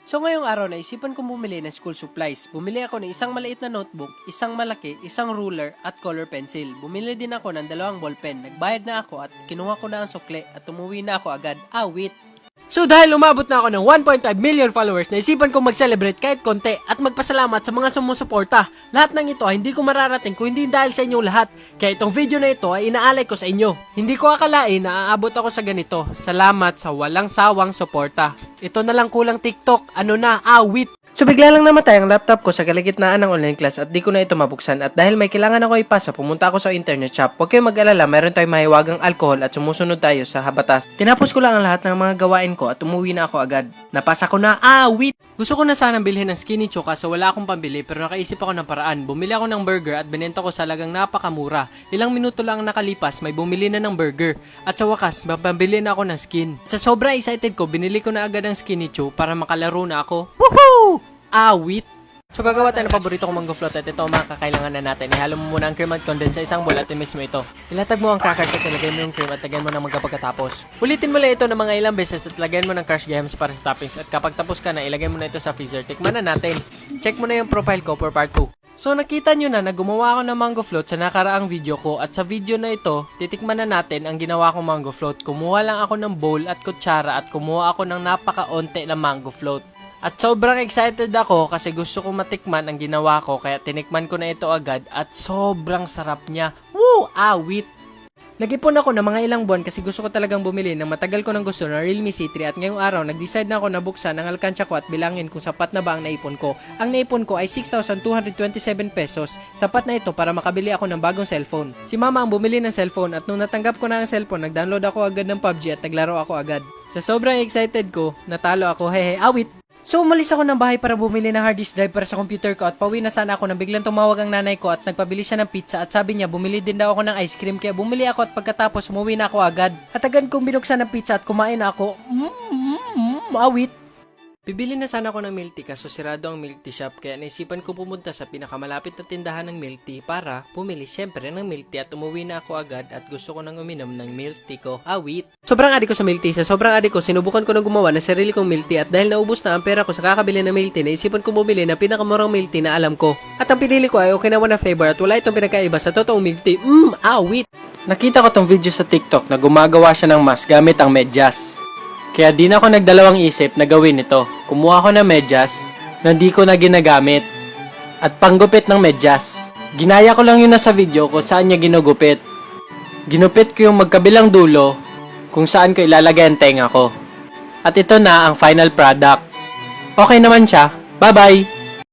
So ngayong araw naisipan kong bumili ng school supplies. Bumili ako ng isang maliit na notebook, isang malaki, isang ruler at color pencil. Bumili din ako ng 2 ballpen. Nagbayad na ako at kinuha ko na ang sukle at umuwi na ako agad. Awit! So dahil umabot na ako ng 1.5 million followers, naisipan kong mag-celebrate kahit konti at magpasalamat sa mga sumusuporta. Lahat ng ito ay hindi ko mararating kung hindi dahil sa inyong lahat. Kaya itong video na ito ay inaalay ko sa inyo. Hindi ko akalain na aabot ako sa ganito. Salamat sa walang sawang suporta. Ito na lang kulang TikTok. Ano na? Awit! So bigla lang namatay ang laptop ko sa kalagitnaan ng online class at di ko na ito mabuksan at dahil may kailangan ako ipasa, pumunta ako sa internet shop. Huwag kayong mag-alala, mayroon tayong mahiwagang alcohol at sumusunod tayo sa habatas. Tinapos ko lang ang lahat ng mga gawain ko at umuwi na ako agad. Napasa ko na, awit! Gusto ko na sanang bilhin ng Skinny Chew kaso wala akong pambili pero nakaisip ako ng paraan. Bumili ako ng burger at binenta ko sa halagang napakamura. Ilang minuto lang nakalipas, may bumili na ng burger. At sa wakas, mapambili na ako ng skin. Sa sobrang excited ko, binili ko na agad ang Skinny Chew para makalaro na ako. Woohoo! Awit! So gagawa tayo ng paborito kong mango float at ito ang mga kakailangan na natin. Ihalo mo muna ang cream at condense sa isang bowl at i-mix mo ito. Ilatag mo ang crackers at ilagay mo yung cream at lagyan mo ng magkapagkatapos. Ulitin mo lang ito ng mga ilang beses at lagyan mo ng crushed gems para sa toppings at kapag tapos ka na, ilagay mo na ito sa freezer. Tikman na natin. Check mo na yung profile ko for part 2. So nakita nyo na gumawa ako ng mango float sa nakaraang video ko at sa video na ito, titikman na natin ang ginawa kong mango float. Kumuha lang ako ng bowl at kutsara at kumuha ako ng napakaonte na mango float. At sobrang excited ako kasi gusto kong matikman ang ginawa ko kaya tinikman ko na ito agad at sobrang sarap niya. Woo! Awit! Nag-ipon ako ng mga ilang buwan kasi gusto ko talagang bumili ng matagal ko nang gusto na Realme C3 at ngayong araw nag-decide na ako na buksan ang alkansya ko at bilangin kung sapat na ba ang naipon ko. Ang naipon ko ay 6,227 pesos. Sapat na ito para makabili ako ng bagong cellphone. Si mama ang bumili ng cellphone at nung natanggap ko na ang cellphone, nag-download ako agad ng PUBG at naglaro ako agad. Sa sobrang excited ko, natalo ako. Hehe, awit! So umalis ako ng bahay para bumili ng hard disk drive para sa computer ko at pauwi na sana ako nang biglang tumawag ang nanay ko at nagpabili siya ng pizza at sabi niya bumili din daw ako ng ice cream kaya bumili ako at pagkatapos umuwi na ako agad. At agad kong binuksan ng pizza at kumain na ako. Awit! Bibili na sana ako ng milk tea kaso sirado ang milk tea shop kaya naisipan ko pumunta sa pinakamalapit na tindahan ng milk tea para bumili syempre ng milk tea at umuwi na ako agad at gusto ko nang uminom ng milk tea ko. Awit! Sobrang adik ko sa milk tea. Sa sobrang adik ko, sinubukan ko na gumawa ng sarili kong milk tea at dahil naubos na ang pera ko sa kakabili ng milk tea, naisipan ko bumili ng pinakamurang milk tea na alam ko. At ang pinili ko ay Okinawa na flavor at wala itong pinagkaiba sa totoong milk tea. Awit! Nakita ko tong video sa TikTok na gumagawa siya ng mask gamit ang medyas. Kaya di na ako nagdalawang isip na gawin ito. Kumuha ko ng medyas na di ko na ginagamit at panggupit ng medyas. Ginaya ko lang yun na sa video kung saan niya ginugupit. Ginupit ko yung magkabilang dulo kung saan ko ilalagay ang tenga ko. At ito na ang final product. Okay naman siya. Bye-bye!